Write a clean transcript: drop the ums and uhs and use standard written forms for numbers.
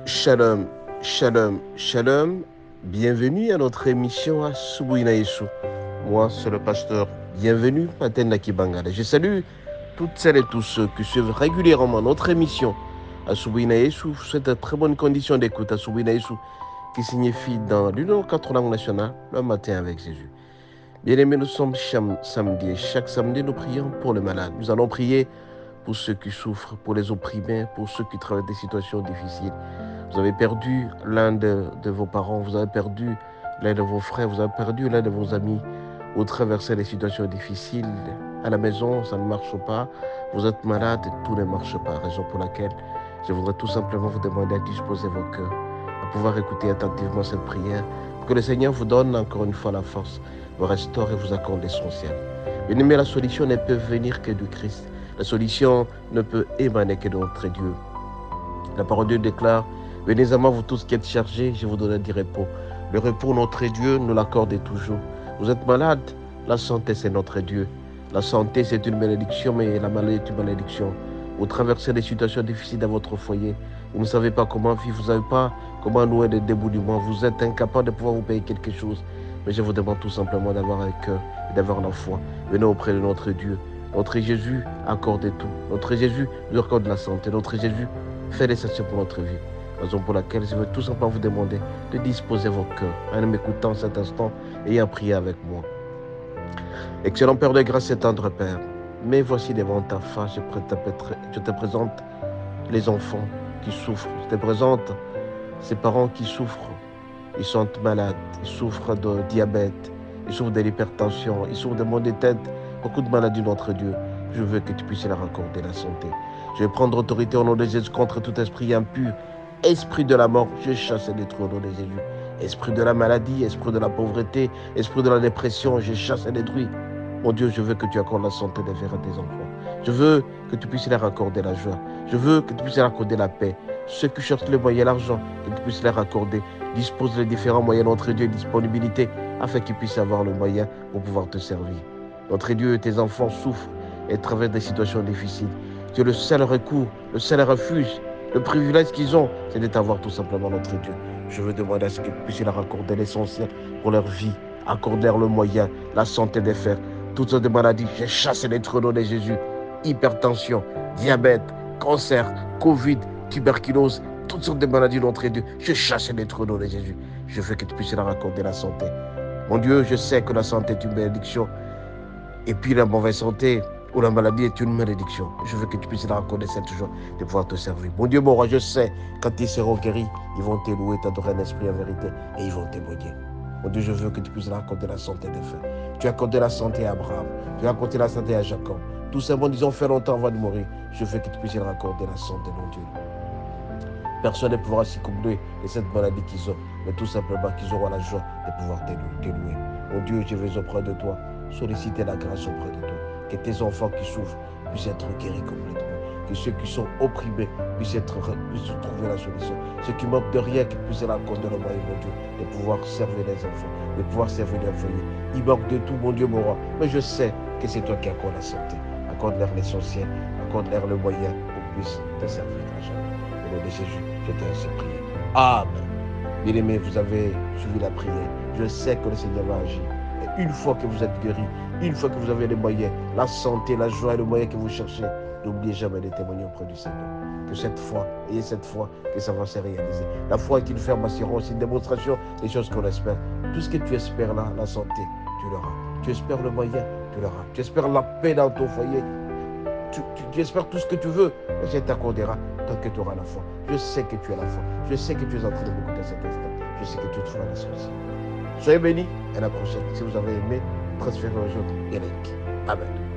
Shalom, shalom, shalom. Bienvenue à notre émission à Subouina Yesu. Moi, c'est le pasteur. Bienvenue, Patenda Kibangala. Je salue toutes celles et tous ceux qui suivent régulièrement notre émission à Subouina Yesu. Je souhaite de très bonnes conditions d'écoute à Subouina Yesu, qui signifie dans l'une de nos quatre langues nationales, le matin avec Jésus. Bien-aimés, nous sommes samedi et chaque samedi, nous prions pour les malades. Nous allons prier pour ceux qui souffrent, pour les opprimés, pour ceux qui traversent des situations difficiles. Vous avez perdu l'un de vos parents, vous avez perdu l'un de vos frères, vous avez perdu l'un de vos amis. Vous traversez des situations difficiles. À la maison, ça ne marche pas. Vous êtes malade et tout ne marche pas. Raison pour laquelle je voudrais tout simplement vous demander à disposer vos cœurs, à pouvoir écouter attentivement cette prière, pour que le Seigneur vous donne encore une fois la force, vous restaure et vous accorde l'essentiel. Bien-aimés, la solution ne peut venir que du Christ. La solution ne peut émaner que de notre Dieu. La parole de Dieu déclare: venez à moi, vous tous qui êtes chargés, je vous donnerai du repos. Le repos, notre Dieu nous l'accorde toujours. Vous êtes malade, la santé, c'est notre Dieu. La santé, c'est une bénédiction, mais la maladie est une malédiction. Vous traversez des situations difficiles dans votre foyer. Vous ne savez pas comment vivre, vous ne savez pas comment nouer des déboulements. Vous êtes incapable de pouvoir vous payer quelque chose. Mais je vous demande tout simplement d'avoir un cœur et d'avoir la foi. Venez auprès de notre Dieu. Notre Jésus accorde tout. Notre Jésus nous accorde la santé. Notre Jésus fait des actions pour notre vie. Raison pour laquelle je veux tout simplement vous demander de disposer vos cœurs en m'écoutant cet instant et en prier avec moi. Excellent Père de grâce et tendre Père, mais voici devant ta face, je te présente les enfants qui souffrent. Je te présente ces parents qui souffrent. Ils sont malades, ils souffrent de diabète, ils souffrent de l'hypertension, ils souffrent de maux de tête, beaucoup de maladies, notre Dieu. Je veux que tu puisses leur accorder la santé. Je vais prendre autorité au nom de Jésus contre tout esprit impur. Esprit de la mort, je chasse et détruis au nom de Jésus. Esprit de la maladie, esprit de la pauvreté, esprit de la dépression, je chasse et détruis. Mon Dieu, je veux que tu accordes la santé des vers à tes enfants. Je veux que tu puisses leur accorder la joie. Je veux que tu puisses leur accorder la paix. Ceux qui cherchent les moyens, l'argent, que tu puisses leur accorder. Dispose les différents moyens, notre Dieu, disponibilité, afin qu'ils puissent avoir le moyen pour pouvoir te servir. Notre Dieu, tes enfants souffrent et traversent des situations difficiles. Tu es le seul recours, le seul refuge. Le privilège qu'ils ont, c'est de t'avoir tout simplement, notre Dieu. Je veux demander à ce que tu puisses leur accorder l'essentiel pour leur vie. Accorder le moyen, la santé des fers. Toutes sortes de maladies, j'ai chassé les trônes de Jésus. Hypertension, diabète, cancer, Covid, tuberculose, toutes sortes de maladies, notre Dieu. Je chasse les trônes de Jésus. Je veux que tu puisses leur accorder la santé. Mon Dieu, je sais que la santé est une bénédiction. Et puis la mauvaise santé ou la maladie est une malédiction. Je veux que tu puisses leur accorder cette joie de pouvoir te servir. Mon Dieu, mon roi, je sais, quand ils seront guéris, ils vont te louer, t'adorer en esprit en vérité et ils vont témoigner. Mon Dieu, je veux que tu puisses leur accorder la santé des frères. Tu as accordé la santé à Abraham, tu as accordé la santé à Jacob. Tout simplement, ils ont fait longtemps avant de mourir. Je veux que tu puisses leur accorder la santé, mon Dieu. Personne ne pourra s'y combler de cette maladie qu'ils ont, mais tout simplement qu'ils auront la joie de pouvoir te louer. Mon Dieu, je vais auprès de toi, solliciter la grâce auprès de toi. Que tes enfants qui souffrent puissent être guéris complètement. Que ceux qui sont opprimés puissent trouver la solution. Ceux qui manquent de rien, qu'ils puissent l'accorder le moyen, mon Dieu, de pouvoir servir les enfants, de pouvoir servir les foyers. Ils manquent de tout, mon Dieu, mon roi. Mais je sais que c'est toi qui accordes la santé. Accorde-leur l'essentiel, accorde-leur le moyen pour qu'ils puissent te servir à jamais. Au nom de Jésus, je t'ai ainsi prié. Amen. Bien-aimés, vous avez suivi la prière. Je sais que le Seigneur va agir. Et une fois que vous êtes guéris, une fois que vous avez les moyens, la santé, la joie et le moyen que vous cherchez, n'oubliez jamais de témoigner auprès du Seigneur. Que cette foi, ayez cette foi, que ça va se réaliser. La foi est une ferme assurance, une démonstration des choses qu'on espère. Tout ce que tu espères là, la santé, tu l'auras. Tu espères le moyen, tu l'auras. Tu espères la paix dans ton foyer. Tu espères tout ce que tu veux, mais je t'accordera tant que tu auras la foi. Je sais que tu as la foi. Je sais que tu es en train de m'écouter à cet instant. Je sais que tu te feras l'essentiel. Soyez bénis et à la prochaine. Si vous avez aimé, transférez aux autres et like. Amen.